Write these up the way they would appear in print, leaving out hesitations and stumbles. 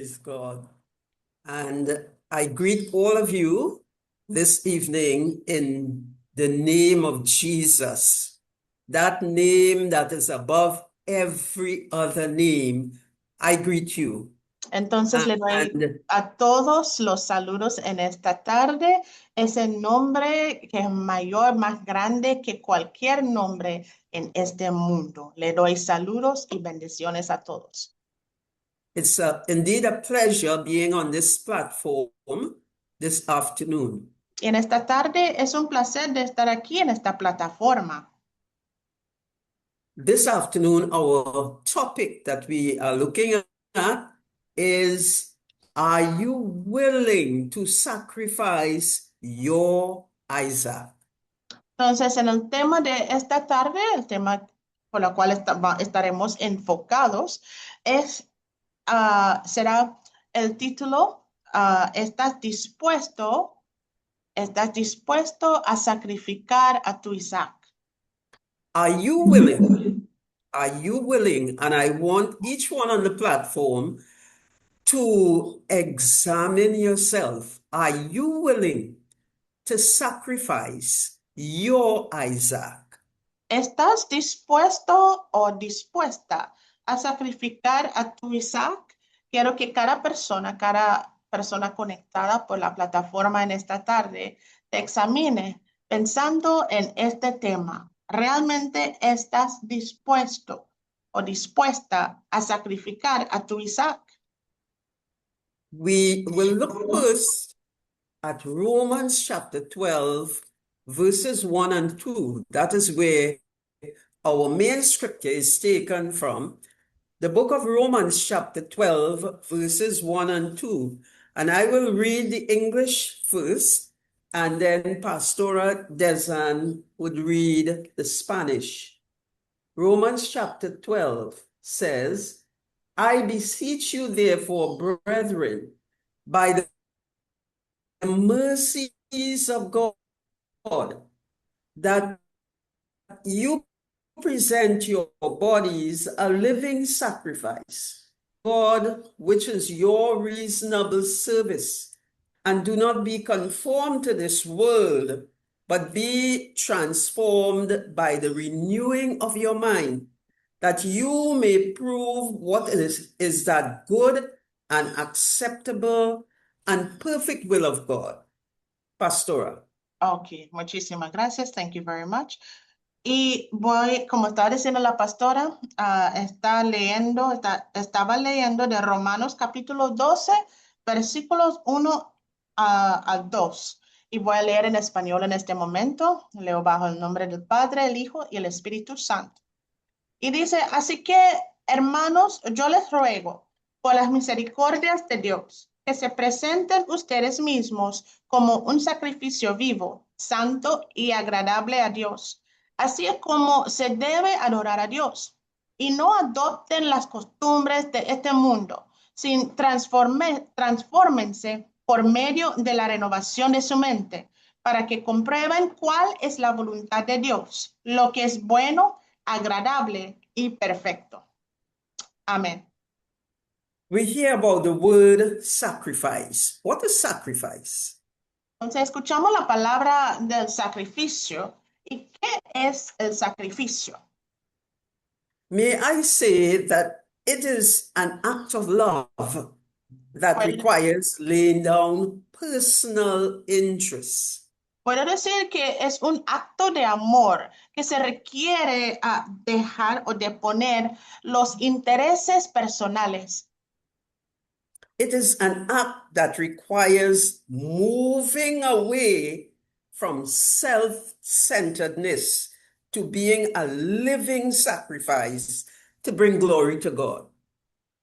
Praise God. And I greet all of you this evening in the name of Jesus, that name that is above every other name. I greet you. Entonces le doy And a todos los saludos en esta tarde. Es el nombre que es mayor, más grande que cualquier nombre en este mundo. Le doy saludos y bendiciones a todos. it's indeed a pleasure being on this platform this afternoon. Y en esta tarde es un placer de estar aquí en esta plataforma. This afternoon, our topic that we are looking at is, are you willing to sacrifice your Isaac? Entonces, en el tema de esta tarde, el tema por el cual estaremos enfocados será el título, ¿estás dispuesto a sacrificar a tu Isaac? Are you willing? Are you willing? And I want each one on the platform to examine yourself. Are you willing to sacrifice your Isaac? ¿Estás dispuesto o dispuesta a sacrificar a tu Isaac? Quiero que cada persona conectada por la plataforma en esta tarde te examine pensando en este tema. ¿Realmente estás dispuesto o dispuesta a sacrificar a tu Isaac? We will look first at Romans chapter 12, verses 1 and 2. That is where our main scripture is taken from. The book of Romans chapter 12, verses 1 and 2. And I will read the English first, and then Pastora Desan would read the Spanish. Romans chapter 12 says, I beseech you therefore, brethren, by the mercies of God, that you present your bodies a living sacrifice, God, which is your reasonable service, and do not be conformed to this world, but be transformed by the renewing of your mind, that you may prove what is that good and acceptable and perfect will of God. Pastora. Ok, muchísimas gracias. Thank you very much. Y como estaba diciendo la pastora, estaba leyendo de Romanos capítulo 12, versículos 1 al 2. Y voy a leer en español en este momento. Leo bajo el nombre del Padre, el Hijo y el Espíritu Santo. Y dice, así que, hermanos, yo les ruego por las misericordias de Dios, que se presenten ustedes mismos como un sacrificio vivo, santo y agradable a Dios. Así es como se debe adorar a Dios. Y no adopten las costumbres de este mundo, sin transfórmense por medio de la renovación de su mente, para que comprueben cuál es la voluntad de Dios, lo que es bueno, agradable y perfecto. Amén. We hear about the word sacrifice. What is sacrifice? Entonces escuchamos la palabra del sacrificio. ¿Y qué es el sacrificio? May I say that it is an act of love that requires laying down personal interests. Puedo decir que es un acto de amor que se requiere dejar o deponer los intereses personales. It is an act that requires moving away from self-centeredness to being a living sacrifice to bring glory to God.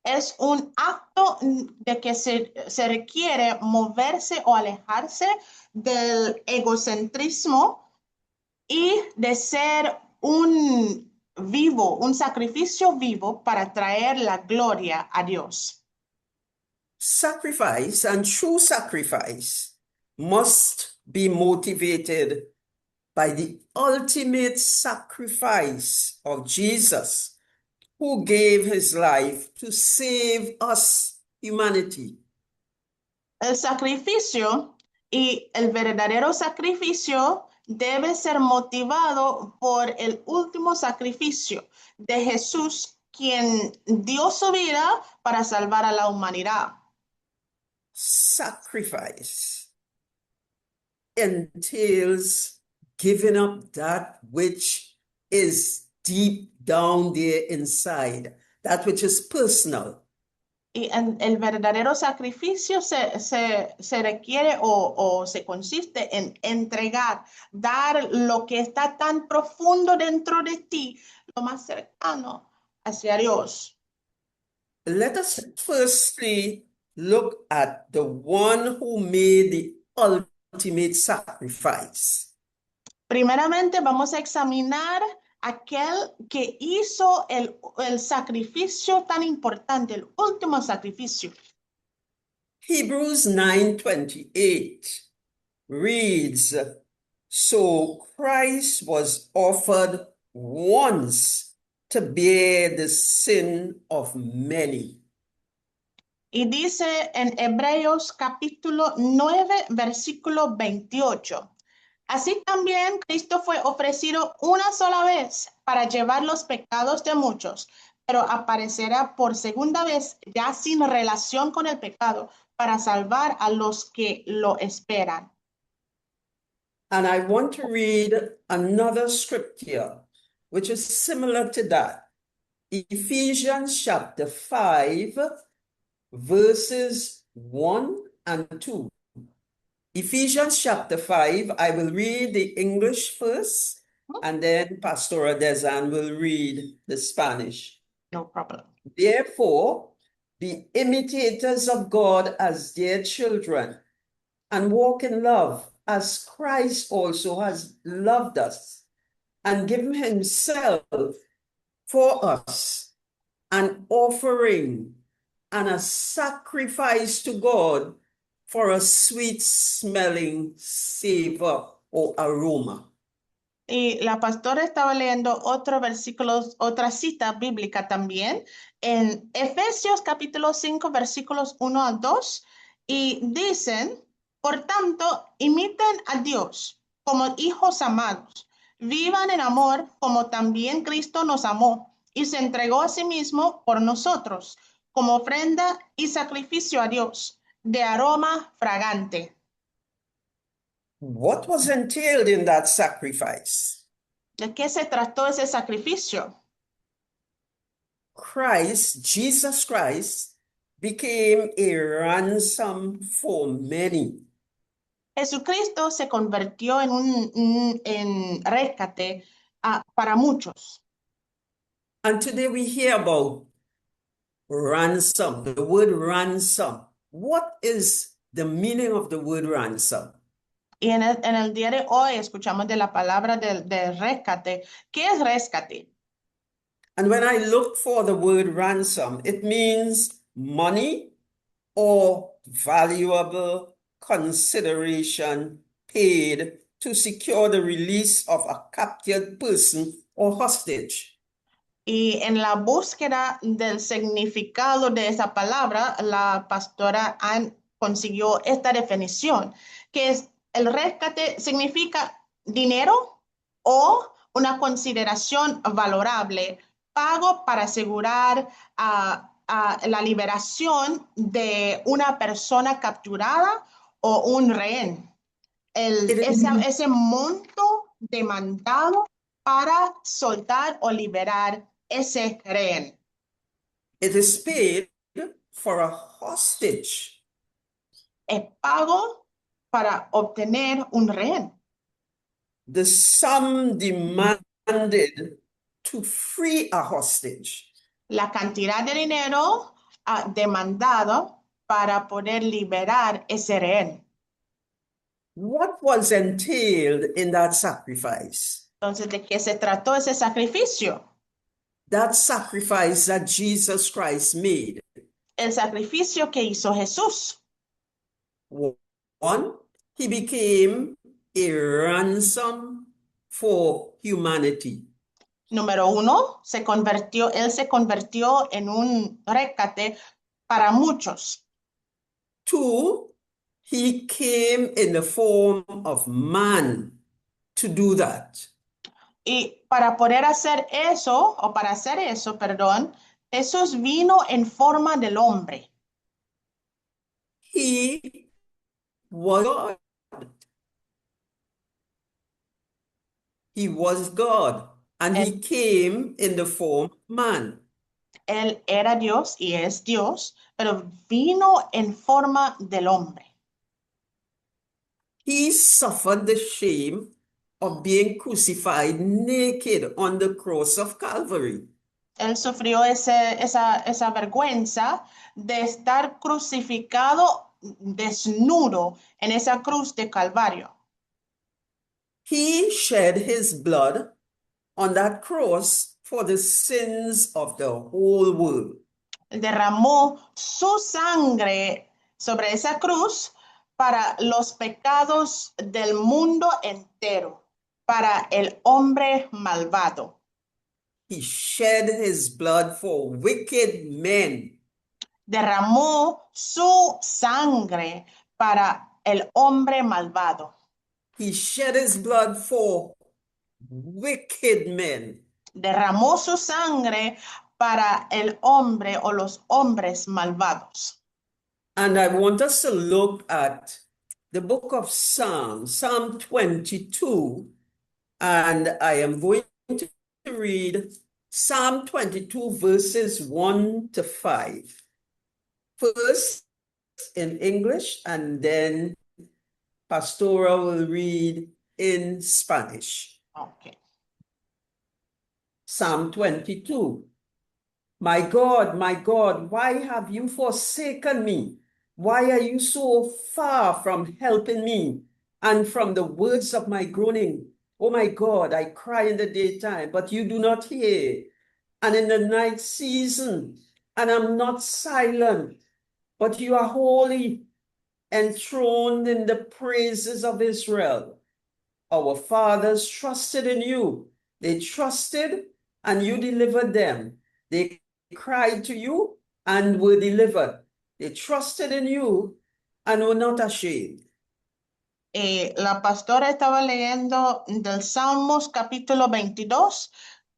Es un acto de que se requiere moverse o alejarse del egocentrismo y de ser un sacrificio vivo para traer la gloria a Dios. Sacrifice and true sacrifice must be motivated by the ultimate sacrifice of Jesus, who gave his life to save us humanity. El sacrificio y el verdadero sacrificio debe ser motivado por el último sacrificio de Jesús, quien dio su vida para salvar a la humanidad. Sacrifice entails giving up that which is deep down there inside, that which is personal. Y el verdadero sacrificio se requiere o se consiste en entregar, dar lo que está tan profundo dentro de ti, lo más cercano hacia Dios. Let us firstly look at the one who made the ultimate sacrifice. Primeramente vamos a examinar aquel que hizo el sacrificio tan importante, el último sacrificio. Hebrews 9:28 reads, "So Christ was offered once to bear the sin of many." Y dice en Hebreos capítulo 9, versículo 28. Así también Cristo fue ofrecido una sola vez para llevar los pecados de muchos, pero aparecerá por segunda vez ya sin relación con el pecado para salvar a los que lo esperan. And I want to read another scripture which is similar to that. Ephesians chapter 5, verses 1 and 2. Ephesians chapter 5, I will read the English first, and then Pastora Desan will read the Spanish. No problem. Therefore, be imitators of God as dear children, and walk in love, as Christ also has loved us, and given himself for us, an offering and a sacrifice to God for a sweet-smelling savor or aroma. Y la pastora estaba leyendo otro versículo, otra cita bíblica también, en Efesios capítulo 5, versículos 1 al 2, y dicen, por tanto, imiten a Dios como hijos amados, vivan en amor como también Cristo nos amó y se entregó a sí mismo por nosotros, como ofrenda y sacrificio a Dios, de aroma fragante. What was entailed in that sacrifice? ¿De qué se trató ese sacrificio? Christ, Jesus Christ, became a ransom for many. Jesucristo se convirtió en en rescate para muchos. And today we hear about ransom, the word ransom. What is the meaning of the word ransom? Y en el día de hoy escuchamos de la palabra de rescate. ¿Qué es rescate? And when I look for the word ransom, it means money or valuable consideration paid to secure the release of a captured person or hostage. Y en la búsqueda del significado de esa palabra, la pastora Ann consiguió esta definición, que es el rescate significa dinero o una consideración valorable, pago para asegurar la liberación de una persona capturada o un rehén. Ese monto demandado para soltar o liberar ese rehén. It is paid for a hostage. Es pago para obtener un rehén. The sum demanded to free a hostage. La cantidad de dinero demandado para poder liberar ese rehén. What was entailed in that sacrifice? Entonces, ¿de qué se trató ese sacrificio? That sacrifice that Jesus Christ made. El sacrificio que hizo Jesús. One, he became a ransom for humanity. Número uno, él se convirtió en un rescate para muchos. 2, he came in the form of man to do that. Y para poder hacer eso, o para hacer eso, perdón, Jesús vino en forma del hombre. He was God. He was God, and he Él, came in the form of man. él era Dios y es Dios, pero vino en forma del hombre. He suffered the shame of being crucified naked on the cross of Calvary. Él sufrió esa vergüenza de estar crucificado desnudo en esa cruz de Calvario. He shed his blood on that cross for the sins of the whole world. Derramó su sangre sobre esa cruz para los pecados del mundo entero, para el hombre malvado. He shed his blood for wicked men. Derramó su sangre para el hombre malvado. He shed his blood for wicked men. Derramó su sangre para el hombre o los hombres malvados. And I want us to look at the book of Psalms, Psalm 22, and I am going to read Psalm 22, verses 1 to 5. First in English, and then Pastora will read in Spanish. Okay. Psalm 22. my God, why have you forsaken me? Why are you so far from helping me and from the words of my groaning? Oh my God, I cry in the daytime, but you do not hear, and in the night season, and I'm not silent, but you are holy, enthroned in the praises of Israel. Our fathers trusted in you. They trusted, and you delivered them. They cried to you and were delivered. They trusted in you and were not ashamed. La pastora estaba leyendo del Salmos capítulo 22,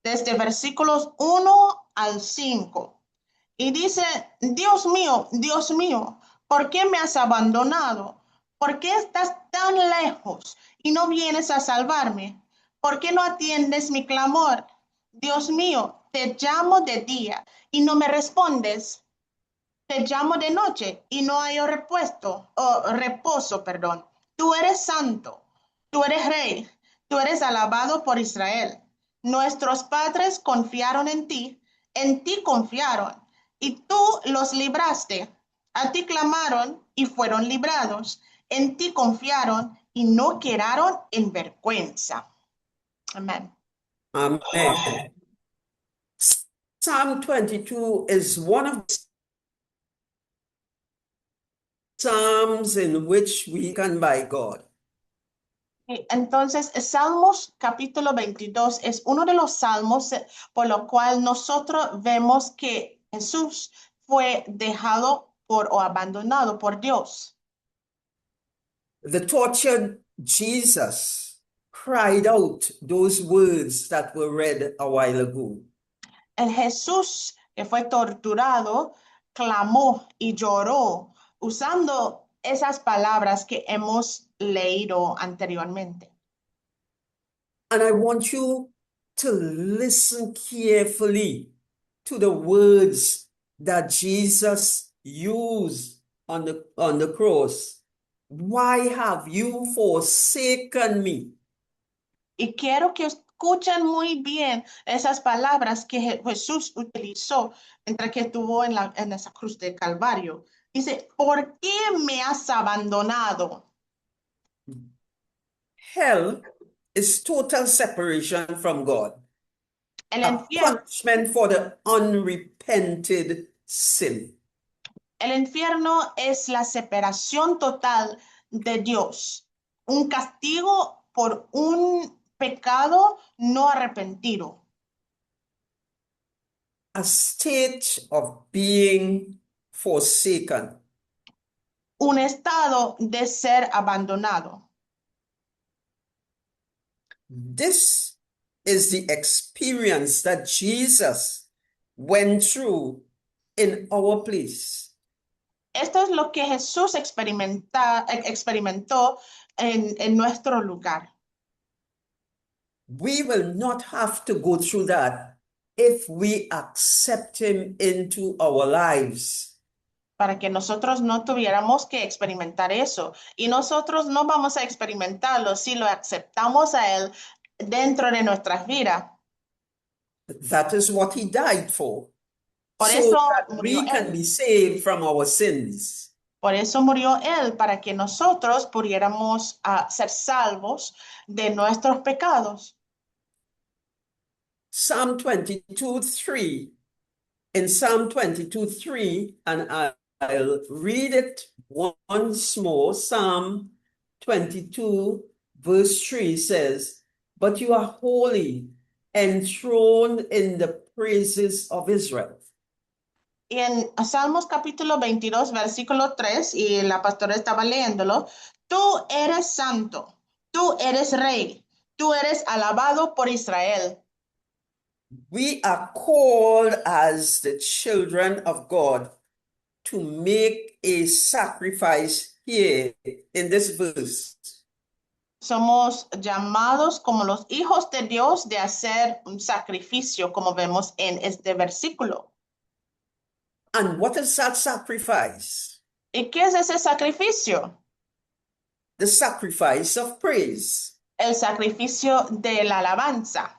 desde versículos 1 al 5. Y dice, Dios mío, ¿por qué me has abandonado? ¿Por qué estás tan lejos y no vienes a salvarme? ¿Por qué no atiendes mi clamor? Dios mío, te llamo de día y no me respondes. Te llamo de noche y no hay reposo, perdón. Tú eres santo, tú eres rey, tú eres alabado por Israel. Nuestros padres confiaron en ti confiaron, y tú los libraste. A ti clamaron y fueron librados. En ti confiaron y no quedaron en vergüenza. Amén. Amen. Psalm 22 is one of the Psalms in which we can by God. Entonces, Salmos capítulo 22 es uno de los salmos por lo cual nosotros vemos que Jesús fue dejado o abandonado por Dios. The tortured Jesus cried out those words that were read a while ago. El Jesús que fue torturado clamó y lloró usando esas palabras que hemos leído anteriormente. And I want you to listen carefully to the words that Jesus used on the cross. Why have you forsaken me? Y quiero que escuchen muy bien esas palabras que Jesús utilizó mientras que estuvo en esa cruz de Calvario. Dice, ¿por qué me has abandonado? Hell is total separation from God, El a infierno, punishment for the unrepented sin. el infierno es la separación total de Dios, un castigo por un pecado no arrepentido, A state of being forsaken. Un estado de ser abandonado. This is the experience that Jesus went through in our place. Esto es lo que Jesús experimentó en nuestro lugar. We will not have to go through that if we accept him into our lives. Para que nosotros no tuviéramos que experimentar eso. Y nosotros no vamos a experimentarlo si lo aceptamos a Él dentro de nuestras vidas. That is what he died for, Por so eso that murió we can Él. be saved from our sins. Por eso murió Él, para que nosotros pudiéramos ser salvos de nuestros pecados. Psalm 22:3. In Psalm 22:3, and I'll read it once more. Psalm 22, verse 3 says, "But you are holy, enthroned in the praises of Israel." Y en Salmos capítulo 22, versículo 3, y la pastora estaba leyéndolo, tú eres santo, tú eres rey, tú eres alabado por Israel. We are called as the children of God to make a sacrifice here in this verse. Somos llamados como los hijos de Dios de hacer un sacrificio, como vemos en este versículo. And what is that sacrifice? ¿Y qué es ese sacrificio? The sacrifice of praise, El sacrificio de la alabanza,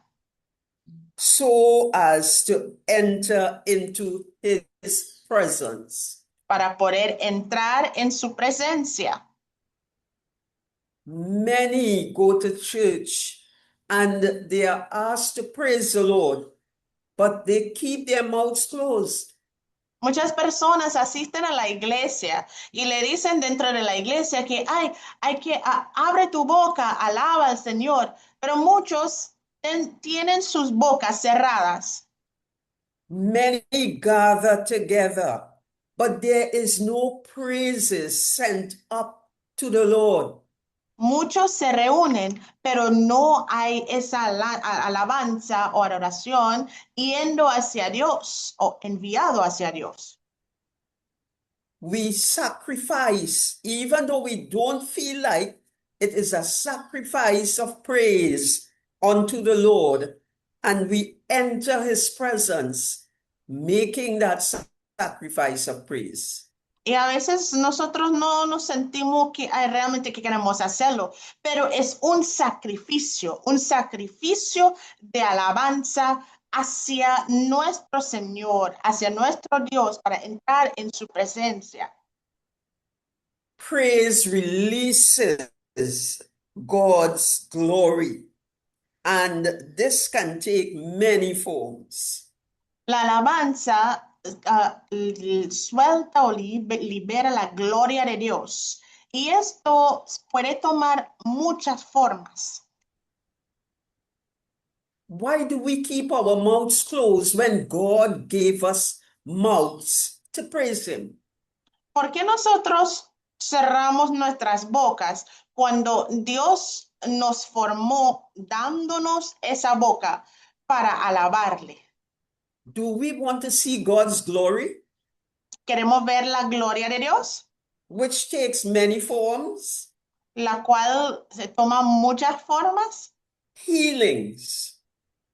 so as to enter into his presence. para poder entrar en su presencia. Many go to church and they are asked to praise the Lord, but they keep their mouths closed. Muchas personas asisten a la iglesia y le dicen dentro de la iglesia que hay que abre tu boca, alaba al Señor, pero muchos tienen sus bocas cerradas. Many gather together, but there is no praises sent up to the Lord. Muchos se reúnen, pero no hay esa alabanza o adoración yendo hacia Dios o enviado hacia Dios. We sacrifice, even though we don't feel like it, is a sacrifice of praise unto the Lord, and we enter his presence, making that sacrifice of praise. Y a veces nosotros no nos sentimos que hay realmente que queremos hacerlo, pero es un sacrificio de alabanza hacia nuestro Señor, hacia nuestro Dios, para entrar en su presencia. Praise releases God's glory, and this can take many forms. La alabanza suelta o libera la gloria de Dios. Y esto puede tomar muchas formas. Why do we keep our mouths closed when God gave us mouths to praise him? ¿Por qué nosotros cerramos nuestras bocas cuando Dios nos formó dándonos esa boca para alabarle? Do we want to see God's glory, ¿Queremos ver la gloria de Dios? which takes many forms? La cual se toma muchas formas, Healings,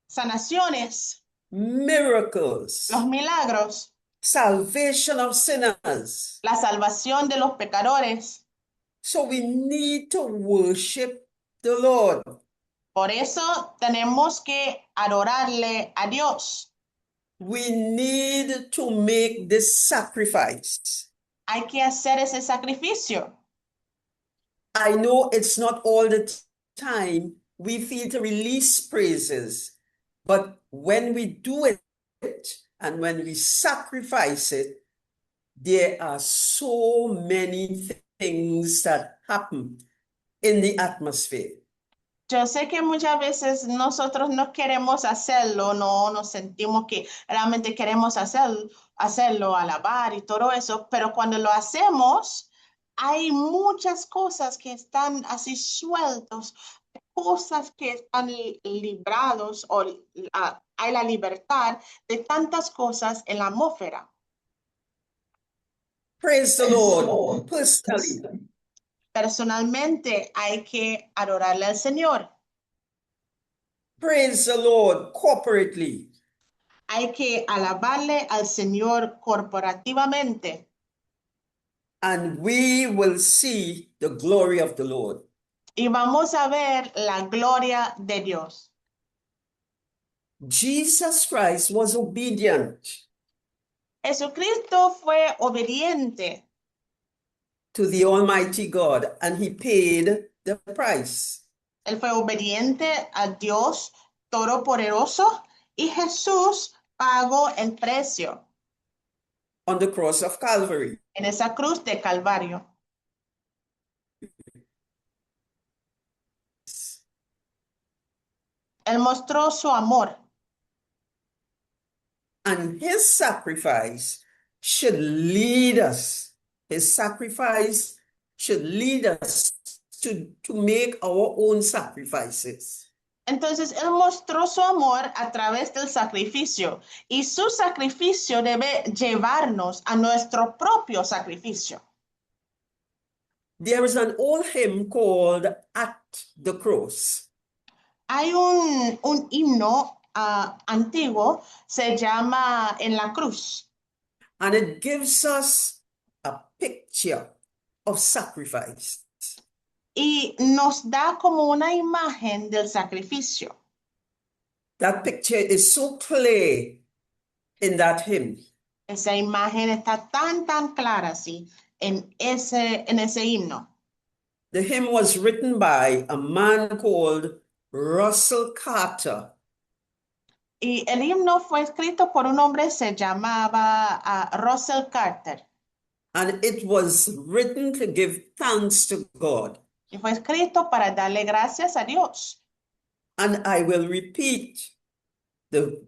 sanaciones, miracles, los milagros, salvation of sinners. la salvación de los pecadores. So we need to worship the Lord. Por eso tenemos que adorarle a Dios. We need to make this sacrifice. Hay que hacer ese sacrificio. I know it's not all the time we feel to release praises, but when we do it and when we sacrifice it, there are so many things that happen in the atmosphere. Yo sé que muchas veces nosotros no queremos hacerlo, no nos sentimos que realmente queremos hacerlo, alabar y todo eso, pero cuando lo hacemos, hay muchas cosas que están así sueltos, cosas que están librados o hay la libertad de tantas cosas en la atmósfera. Praise the Lord. Personally, Personalmente hay que adorarle al Señor. praise the Lord corporately. Hay que alabarle al Señor corporativamente And we will see the glory of the Lord. y vamos a ver la gloria de Dios. Jesus Christ was obedient Jesucristo fue obediente to the Almighty God, and he paid the price. Él fue obediente a Dios Todopoderoso y Jesús pagó el precio On the cross of Calvary. en esa cruz de Calvario. Él mostró su amor And his sacrifice should lead us. His sacrifice should lead us to make our own sacrifices. Entonces, Él mostró su amor a través del sacrificio y su sacrificio debe llevarnos a nuestro propio sacrificio. There is an old hymn called At the Cross. Hay un himno antiguo, se llama En la Cruz, And it gives us a picture of sacrifice. y nos da como una imagen del sacrificio. That picture is so clear in that hymn. Esa imagen está tan clara, sí, en ese himno. The hymn was written by a man called Russell Carter. Y el himno fue escrito por un hombre, se llamaba Russell Carter. And it was written to give thanks to God. Y fue escrito para darle gracias a Dios. And I will repeat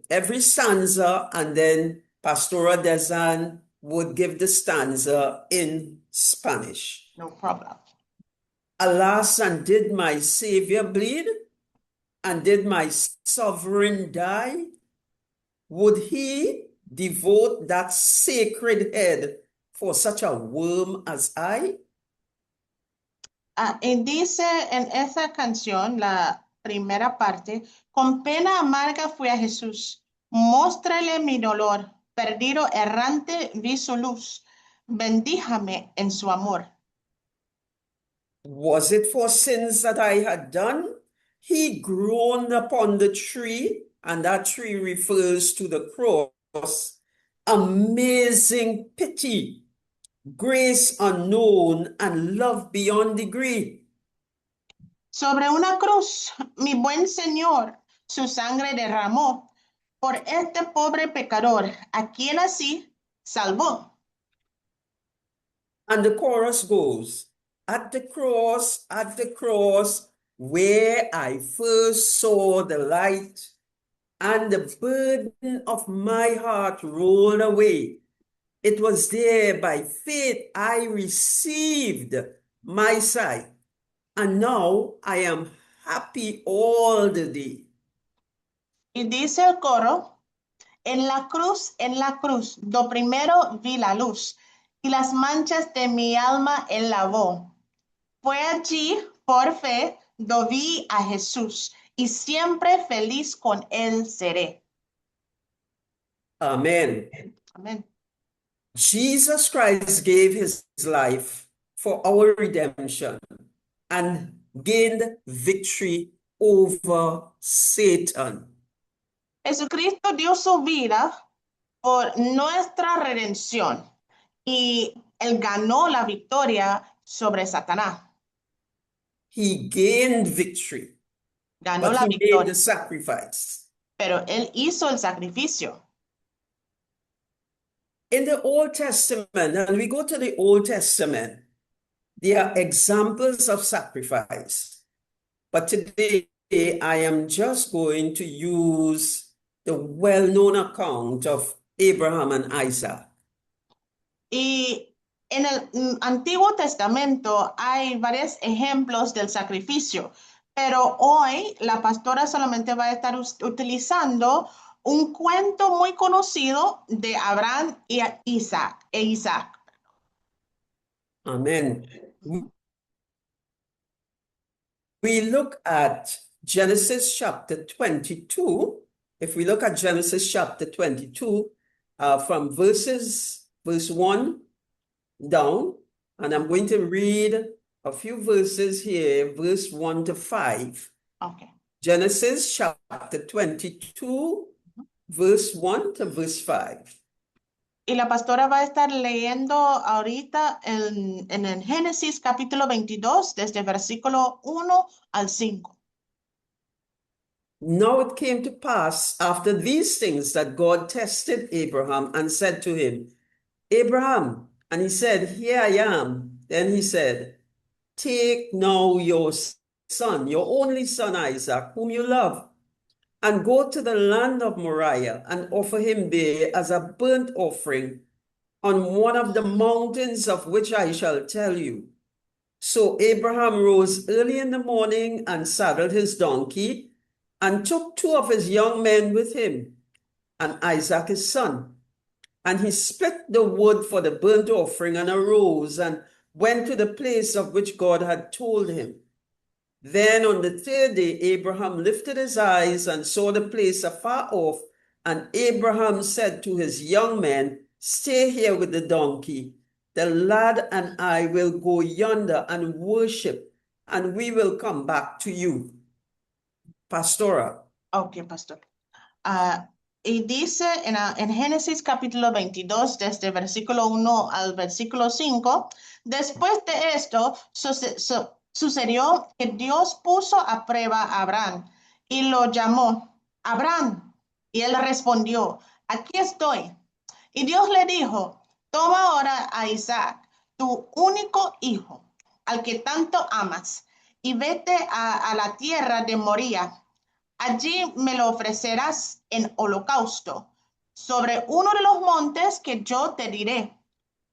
every stanza, and then Pastora Desan would give the stanza in Spanish. No problem. Alas, and did my Savior bleed? And did my sovereign die? Would he devote that sacred head for such a worm as I? Y dice en esa canción, la primera parte, con pena amarga fui a Jesús, móstrale mi dolor, perdido errante vi su luz, bendíjame en su amor. Was it for sins that I had done? He groaned upon the tree, and that tree refers to the cross. Amazing pity, grace unknown, and love beyond degree. Sobre una cruz, mi buen Señor, su sangre derramó por este pobre pecador, a quien así salvó. And the chorus goes, at the cross, where I first saw the light, and the burden of my heart rolled away. It was there by faith I received my sight, and now I am happy all the day. Y dice el coro, en la cruz, do primero vi la luz, y las manchas de mi alma él lavó. Fue allí, por fe, do vi a Jesús, y siempre feliz con él seré. Amen. Amén. Jesus Christ gave his life for our redemption and gained victory over Satan. Jesucristo dio su vida por nuestra redención y él ganó la victoria sobre Satanás. He gained victory, Ganó but la he made victoria, the sacrifice. pero él hizo el sacrificio. In the Old Testament, and we go to the Old Testament, there are examples of sacrifice. But today, I am just going to use the well-known account of Abraham and Isaac. Y en el Antiguo Testamento hay varios ejemplos del sacrificio, pero hoy la pastora solamente va a estar utilizando un cuento muy conocido de Abraham y Isaac. Amen. We look at Genesis chapter 22. If we look at Genesis chapter 22, from verse 1 down, and I'm going to read a few verses here, verse 1 to 5. Okay. Genesis chapter 22, verse 1 to verse 5. Y la pastora va a estar leyendo ahorita en el Génesis capítulo 22, desde versículo 1 al 5. Now it came to pass after these things that God tested Abraham and said to him, Abraham, and he said, Here I am. Then he said, Take now your son, your only son Isaac, whom you love, and go to the land of Moriah and offer him there as a burnt offering on one of the mountains of which I shall tell you. So Abraham rose early in the morning and saddled his donkey and took 2 of his young men with him and Isaac his son. And he split the wood for the burnt offering and arose and went to the place of which God had told him. Then on the 3rd day, Abraham lifted his eyes and saw the place afar off. And Abraham said to his young men, Stay here with the donkey. The lad and I will go yonder and worship, and we will come back to you. Pastora. Ok, pastor. Y dice en Génesis capítulo 22, desde versículo 1 al versículo 5, después de esto sucedió que Dios puso a prueba a Abraham y lo llamó, Abraham, y él respondió, aquí estoy. Y Dios le dijo, toma ahora a Isaac, tu único hijo, al que tanto amas, y vete a la tierra de Moría. Allí me lo ofrecerás en holocausto sobre uno de los montes que yo te diré.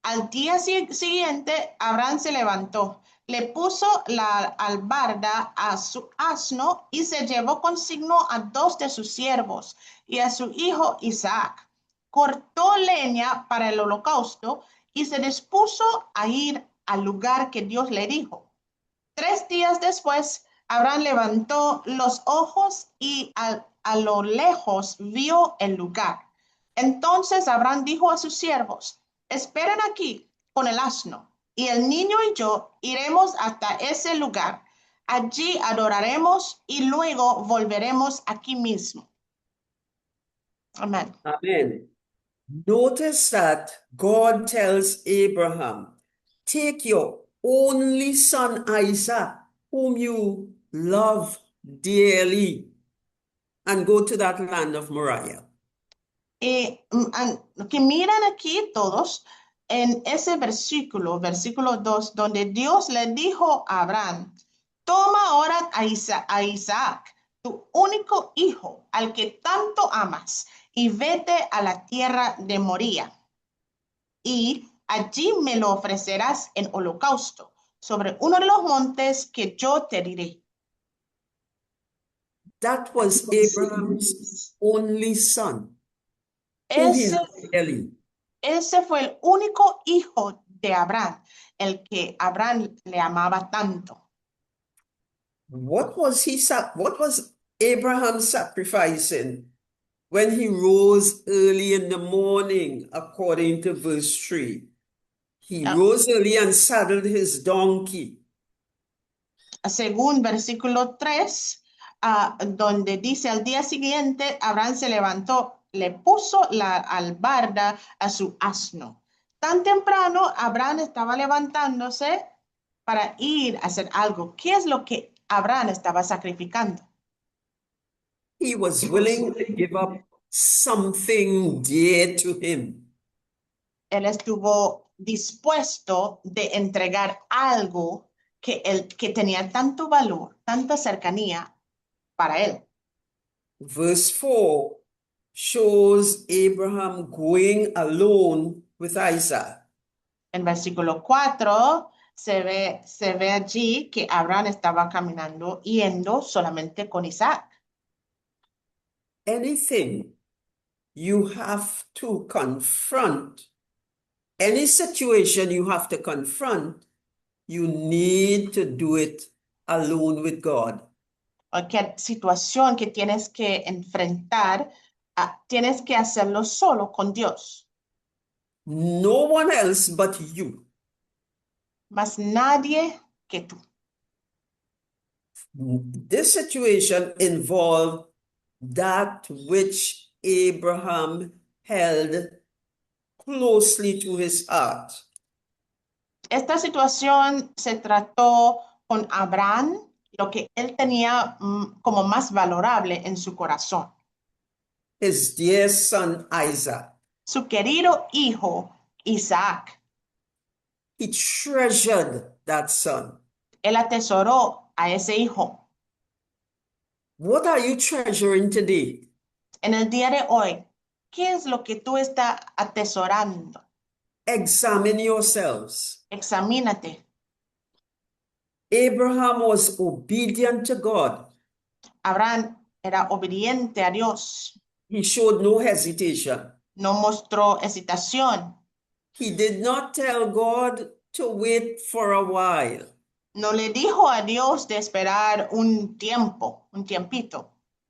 Al día siguiente, Abraham se levantó, le puso la albarda a su asno y se llevó consigo a 2 de sus siervos y a su hijo Isaac. Cortó leña para el holocausto y se dispuso a ir al lugar que Dios le dijo. 3 días después, Abraham levantó los ojos y a lo lejos vio el lugar. Entonces Abraham dijo a sus siervos, esperen aquí con el asno, y el niño y yo iremos hasta ese lugar. Allí adoraremos y luego volveremos aquí mismo. Amén. Amen. Notice that God tells Abraham, take your only son Isaac, whom you love dearly, and go to that land of Moriah. Que miran aquí todos en ese versículo 2, donde Dios le dijo a Abraham, toma ahora a Isaac, tu único hijo, al que tanto amas, y vete a la tierra de Moría. Y allí me lo ofrecerás en holocausto sobre uno de los montes que yo te diré. That was Abraham's only son, who he Ese, loved dearly. ese fue el único hijo de Abraham, el que Abraham le amaba tanto. What was Abraham sacrificing when he rose early in the morning, according to verse 3? He rose early and saddled his donkey. Según versículo 3, donde dice al día siguiente, Abraham se levantó, le puso la albarda a su asno. Tan temprano, Abraham estaba levantándose para ir a hacer algo. ¿Qué es lo que Abraham estaba sacrificando? He was willing to give up something dear to him. Él estuvo dispuesto de entregar algo que tenía tanto valor, tanta cercanía para él. Verse 4 shows Abraham going alone with Isaac. En versículo 4 se ve allí que Abraham estaba caminando, yendo solamente con Isaac. Anything you have to confront, any situation you have to confront, you need to do it alone with God. Cualquier situación que tienes que enfrentar, tienes que hacerlo solo con Dios. No one else but you. Más nadie que tú. This situation involved that which Abraham held closely to his heart. Esta situación se trató con Abraham, lo que él tenía como más valorable en su corazón. His dear son Isaac. Su querido hijo Isaac. He treasured that son. Él atesoró a ese hijo. What are you treasuring today? En el día de hoy, ¿qué es lo que tú estás atesorando? Examine yourselves. Examínate. Abraham was obedient to God. Abraham era obediente a Dios. He showed no hesitation. No mostró hesitación. He did not tell God to wait for a while. No le dijo a Dios de esperar un tiempo, un tiempito.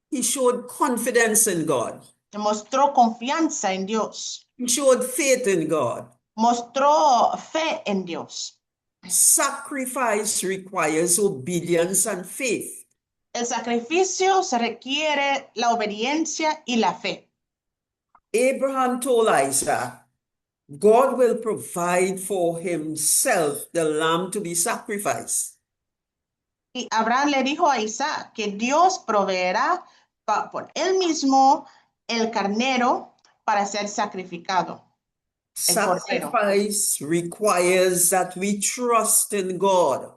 He showed confidence in God. Mostró confianza en Dios. He showed faith in God. Mostró fe en Dios. Sacrifice requires obedience and faith. El sacrificio se requiere la obediencia y la fe. Abraham told Isaac, God will provide for himself the lamb to be sacrificed. Y Abraham le dijo a Isaac que Dios proveerá por él mismo el carnero para ser sacrificado. El cordero. Sacrifice requires that we trust in God.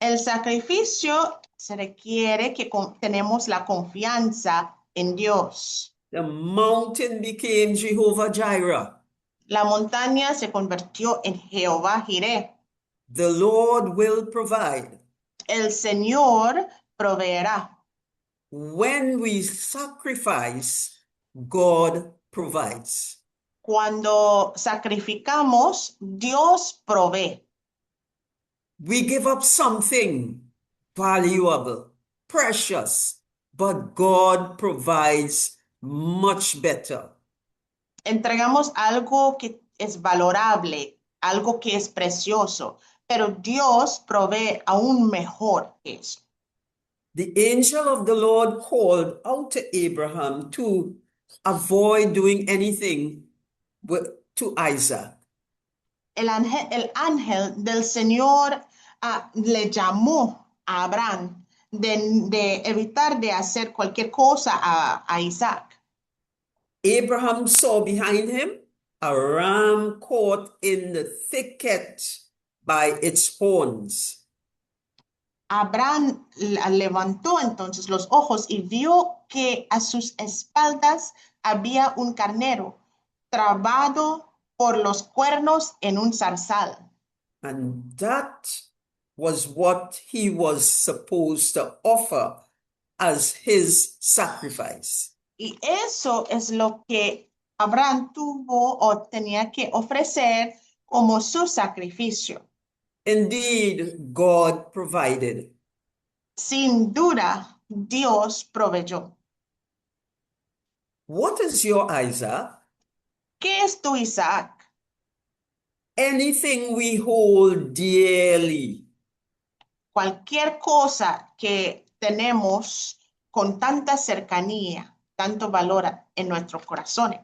El sacrificio se requiere que tenemos la confianza en Dios. The mountain became Jehovah Jireh. La montaña se convirtió en Jehová Jireh. The Lord will provide. El Señor proveerá. When we sacrifice, God provides. Cuando sacrificamos, Dios provee. We give up something valuable, precious, but God provides much better. Entregamos algo que es valorable, algo que es precioso, pero Dios provee aún mejor que eso. The angel of the Lord called out to Abraham to avoid doing anything to Isaac. El ángel del Señor le llamó a Abraham de evitar de hacer cualquier cosa a Isaac. Abraham saw behind him a ram caught in the thicket by its horns. Abraham levantó entonces los ojos y vio que a sus espaldas había un carnero trabado por los cuernos en un zarzal. And that was what he was supposed to offer as his sacrifice. Y eso es lo que Abraham tuvo o tenía que ofrecer como su sacrificio. Indeed, God provided. Sin duda, Dios proveyó. What is your Isaac? ¿Qué es tu Isaac? Anything we hold dearly. Cualquier cosa que tenemos con tanta cercanía, tanto valor en nuestros corazones.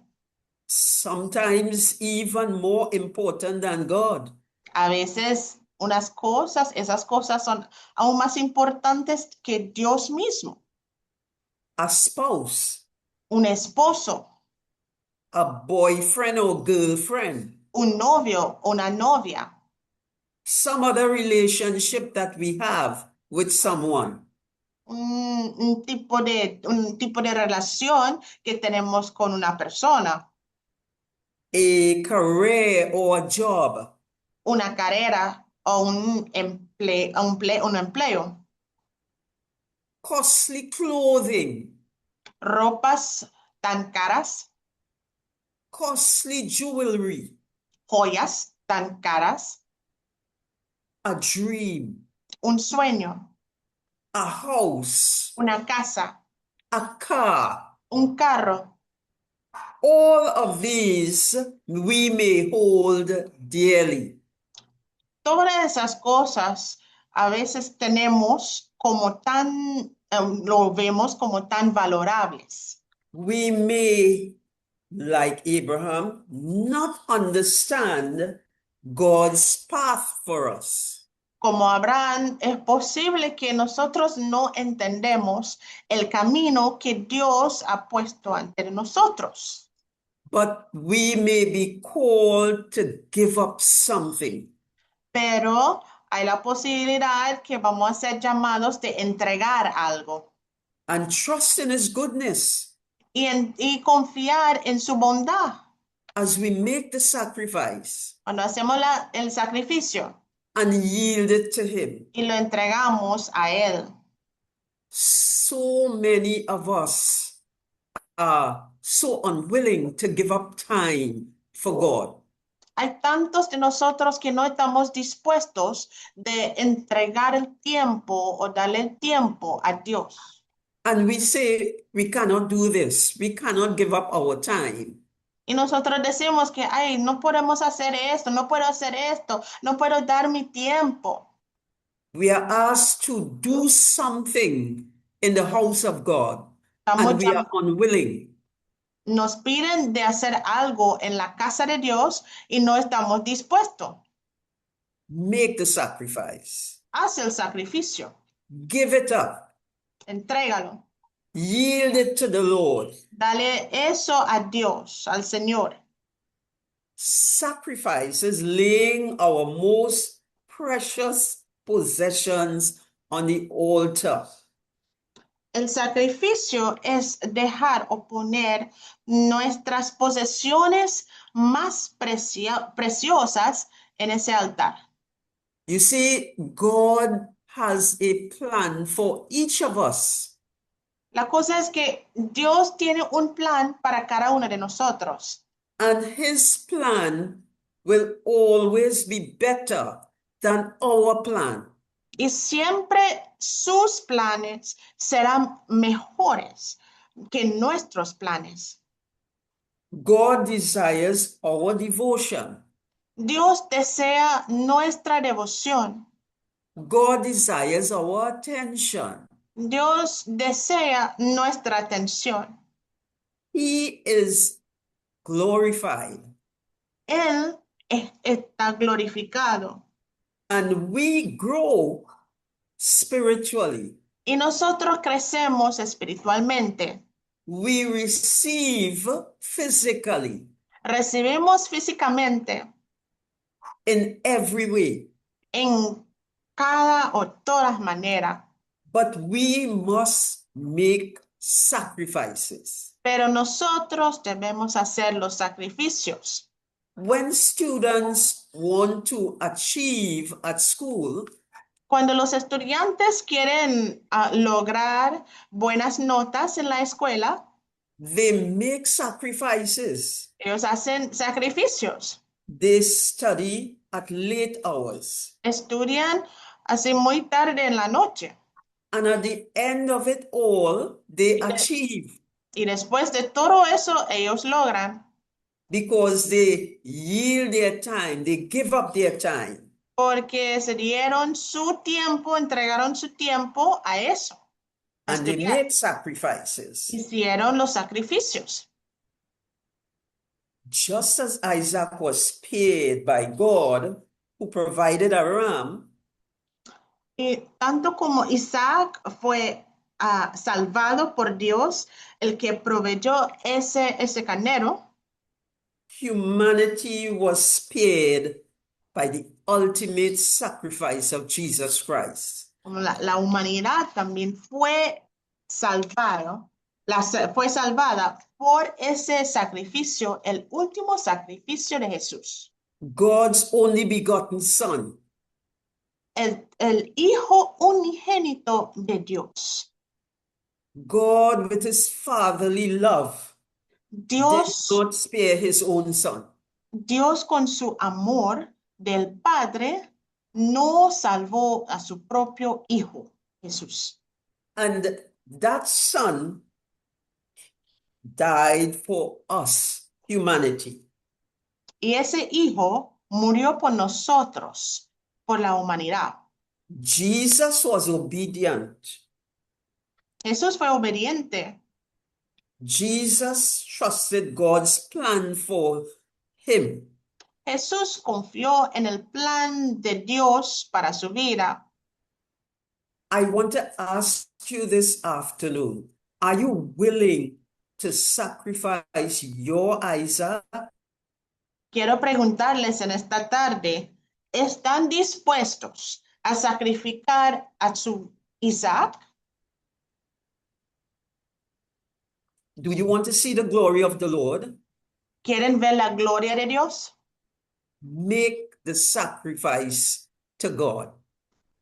Sometimes even more important than God. A veces esas cosas son aún más importantes que Dios mismo. A spouse, Un esposo, a boyfriend or girlfriend, un novio, una novia, some other relationship that we have with someone. Un tipo de relación que tenemos con una persona, A career or a job, una carrera o un empleo, costly clothing, ropas tan caras, costly jewelry, joyas tan caras, a dream, un sueño, a house, una casa, a car. un carro. All of these we may hold dearly. Todas esas cosas a veces tenemos como lo vemos como tan valorables. We may, like Abraham, not understand God's path for us. Como Abraham, es posible que nosotros no entendemos el camino que Dios ha puesto ante nosotros, But we may be called to give up something. pero hay la posibilidad que vamos a ser llamados de entregar algo And trust in his goodness y confiar en su bondad as we make the sacrifice cuando hacemos el sacrificio and yield it to him. y lo entregamos a Él. So many of us are so unwilling to give up time for God. Hay tantos de nosotros que no estamos dispuestos de entregar el tiempo o darle el tiempo a Dios. And we say, we cannot do this. We cannot give up our time. Y nosotros decimos que, ay, no podemos hacer esto, no puedo hacer esto, no puedo dar mi tiempo. We are asked to do something in the house of God, Estamos and we are unwilling. Nos piden de hacer algo en la casa de Dios y no estamos dispuestos. Make the sacrifice. Haz el sacrificio, Give it up. entrégalo. Yield it to the Lord. Dale eso a Dios, al Señor. Sacrifice is laying our most precious possessions on the altar. El sacrificio es dejar o poner nuestras posesiones más preciosas en ese altar. You see, God has a plan for each of us. La cosa es que Dios tiene un plan para cada uno de nosotros. And his plan will always be better than our plan. Y siempre sus planes serán mejores que nuestros planes. God desires our devotion. Dios desea nuestra devoción. God desires our attention. Dios desea nuestra atención. He is glorified. Él está glorificado. And we grow spiritually. Y nosotros crecemos espiritualmente. We receive physically Recibimos físicamente in every way. en cada o todas maneras. But we must make sacrifices. Pero nosotros debemos hacer los sacrificios. When students want to achieve at school, Cuando los estudiantes quieren lograr buenas notas en la escuela, they make sacrifices. ellos hacen sacrificios. They study at late hours. Estudian así muy tarde en la noche. And at the end of it all, they achieve Y después de todo eso, ellos logran because they yield their time, they give up their time. porque se dieron su tiempo, entregaron su tiempo a eso. a And they estudiar. make sacrifices. Hicieron los sacrificios. Just as Isaac was paid by God, who provided a ram, Y tanto como Isaac fue salvado por Dios, el que proveyó ese carnero, humanity was paid by the ultimate sacrifice of Jesus Christ. La humanidad también fue fue salvada por ese sacrificio, el último sacrificio de Jesús. God's only begotten Son, El Hijo unigénito de Dios. God with his fatherly love, did Dios, not spare his own Son. Dios con su amor del Padre no salvó a su propio Hijo, Jesús. And that Son died for us, humanity. Y ese Hijo murió por nosotros, por la humanidad. Jesus was obedient. Jesús fue obediente. Jesus trusted God's plan for him. Jesús confió en el plan de Dios para su vida. I want to ask you this afternoon, are you willing to sacrifice your Isaac? Quiero preguntarles en esta tarde, ¿están dispuestos a sacrificar a su Isaac? Do you want to see the glory of the Lord? ¿Quieren ver la gloria de Dios? Make the sacrifice to God.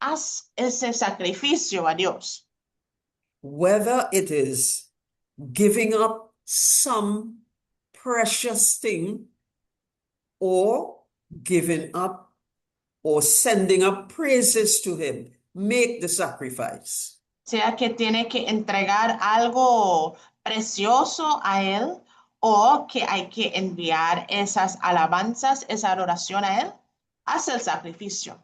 Haz ese sacrificio a Dios. Whether it is giving up some precious thing or giving up or sending up praises to him, make the sacrifice. Sea que tiene que entregar algo precioso a Él o que hay que enviar esas alabanzas, esa adoración a Él, haz el sacrificio.